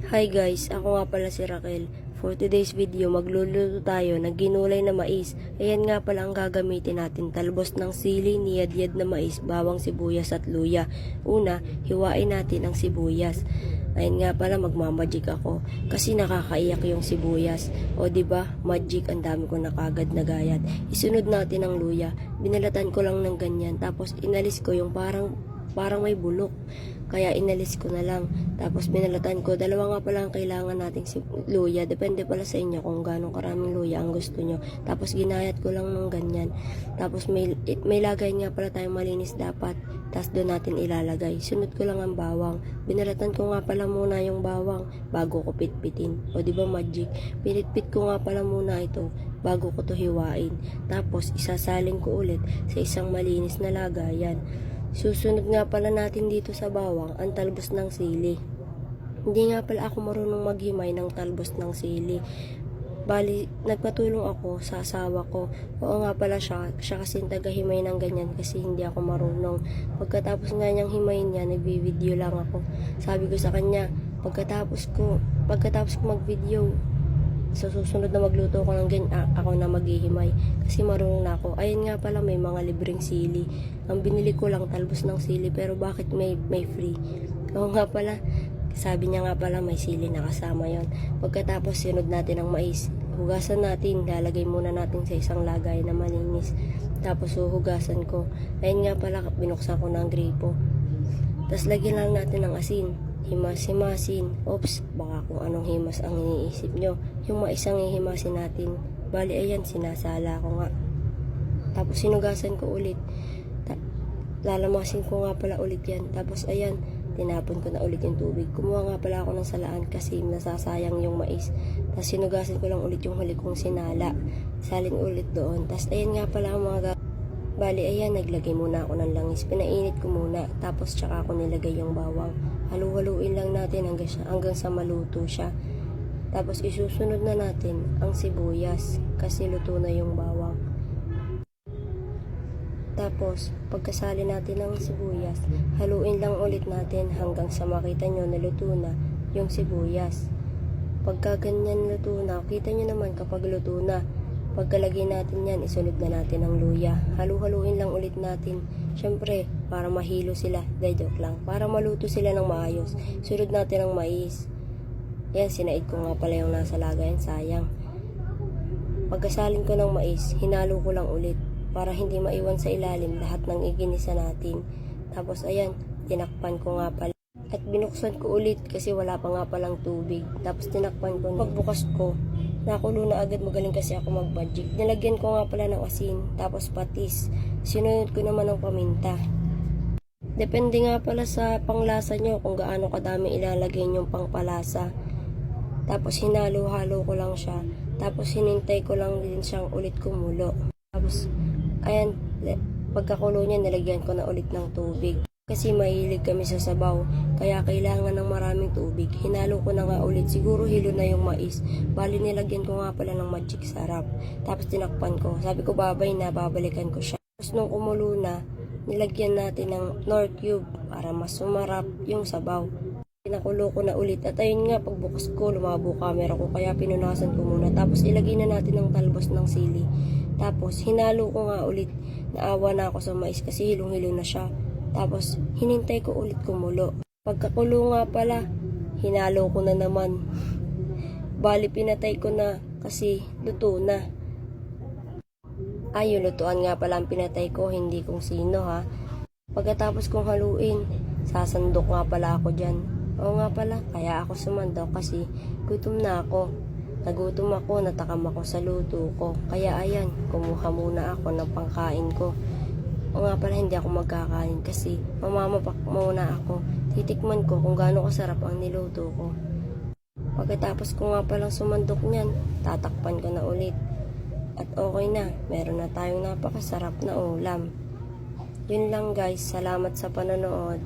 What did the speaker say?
Hi guys, ako nga pala si Raquel. For today's video, magluluto tayo ng ginulay na mais. Ayan nga pala ang gagamitin natin. Talbos ng sili, niyad-yad na mais, bawang sibuyas at luya. Una, hiwain natin ang sibuyas. Ayan nga pala, magmamagic ako kasi nakakaiyak yung sibuyas. O di ba, magic, ang dami ko na kagad na gayat. Isunod natin ang luya. Binalatan ko lang ng ganyan, tapos inalis ko yung parang may bulok. Kaya inalis ko na lang. Tapos binalatan ko. Dalawa nga pala ang kailangan nating luya. Depende pala sa inyo kung gano'ng karaming luya ang gusto nyo. Tapos ginayat ko lang ng ganyan. Tapos may lagay nga pala tayong malinis dapat. Tapos doon natin ilalagay. Sunod ko lang ang bawang. Binalatan ko nga pala muna yung bawang bago ko pitpitin. O diba magic? Pinitpit ko nga pala muna ito bago ko to hiwain. Tapos isasalin ko ulit sa isang malinis na lagayan. Susunod nga pala natin dito sa bawang ang talbos ng sili. Hindi nga pala ako marunong maghimay ng talbos ng sili. Bali, nagpatulong ako sa asawa ko. Oo nga pala siya kasi tagahimay ng ganyan kasi hindi ako marunong. Pagkatapos nga niyang himayin niya, nagbi-video lang ako. Sabi ko sa kanya, pagkatapos ko mag-video, sa susunod na magluto ko ng ganyan, ako na maghihimay kasi marunong na ako. Ayun nga pala, may mga libreng sili. Ang binili ko lang talbos ng sili, pero bakit may free? Oo nga pala, sabi niya nga pala may sili na kasama yon. Pagkatapos sinod natin ang mais, hugasan natin, lalagay muna natin sa isang lagay na malinis. Tapos huhugasan ko. Ayun nga pala, binuksan ko ng gripo. Tapos lagyan lang natin ng asin. Himas-himasin. Oops, baka kung anong himas ang iniisip nyo. Yung maisang hihimasin natin. Bali, ayan, sinasala ko nga. Tapos sinugasan ko ulit. Lalamasin ko nga pala ulit yan. Tapos ayan, tinapon ko na ulit yung tubig. Kumuha nga pala ako ng salaan kasi nasasayang yung mais. Tapos sinugasan ko lang ulit yung huli kong sinala. Salin ulit doon. Tapos ayan nga pala ang mga bali, ayan, naglagay muna ako ng langis. Pinainit ko muna. Tapos tsaka ako nilagay yung bawang. Halu-haluin lang natin hanggang sa maluto siya. Tapos isusunod na natin ang sibuyas kasi luto na yung bawang. Tapos pagkasali natin ang sibuyas, haluin lang ulit natin hanggang sa makita nyo na luto na yung sibuyas. Pagka ganyan luto na, kita nyo naman kapag luto na. Pagkalagay natin yan, isunod na natin ang luya. Halu-haluin lang ulit natin. Syempre, para mahilo sila. Joke lang. Para maluto sila ng maayos. Sunod natin ang mais. Yan, sinaid ko nga pala yung nasa lagayan. Sayang. Pagkasalin ko ng mais, hinalo ko lang ulit. Para hindi maiwan sa ilalim lahat ng iginisa natin. Tapos ayan, tinakpan ko nga pala. At binuksan ko ulit kasi wala pa nga palang tubig. Tapos tinakpan ko. Pagbukas ko, nakulo na agad, magaling kasi ako mag-magic. Nilagyan ko nga pala ng asin, tapos patis. Sinunod ko naman ng paminta. Depende nga pala sa panglasa nyo kung gaano kadami ilalagay nyong pangpalasa. Tapos hinalo-halo ko lang siya. Tapos hinintay ko lang din siyang ulit kumulo. Tapos, ayan, pagkakulo niya, nilagyan ko na ulit ng tubig. Kasi mahilig kami sa sabaw, kaya kailangan ng maraming tubig. Hinalo ko na nga ulit, siguro hilo na yung mais. Bali, nilagyan ko nga pala ng magic sarap. Tapos tinakpan ko, sabi ko babay na, babalikan ko siya. Tapos nung kumulo na, nilagyan natin ng Knorr cube para mas sumarap yung sabaw. Pinakulo ko na ulit at ayun nga, pagbukas ko, lumabo camera ko, kaya pinunasan ko muna. Tapos ilagay na natin ang talbos ng sili. Tapos hinalo ko nga ulit, naawa na ako sa mais kasi hilong-hilo na siya. Tapos, hinintay ko ulit kumulo. Pagkakulo nga pala, hinalo ko na naman. Bali, pinatay ko na kasi luto na. Ay, yung lutuan nga pala ang pinatay ko, hindi kung sino ha. Pagkatapos kong haluin, sasandok nga pala ako dyan. Oo nga pala, kaya ako sumandok kasi gutom na ako. Nagutom ako, natakam ako sa luto ko. Kaya ayan, kumuha muna ako ng pangkain ko. O nga pala, hindi ako magkakain kasi mamamapak muna ako. Titikman ko kung gaano kasarap ang niluto ko. Pagkatapos ko nga palang sumandok niyan, tatakpan ko na ulit. At okay na, meron na tayong napakasarap na ulam. Yun lang guys, salamat sa panonood.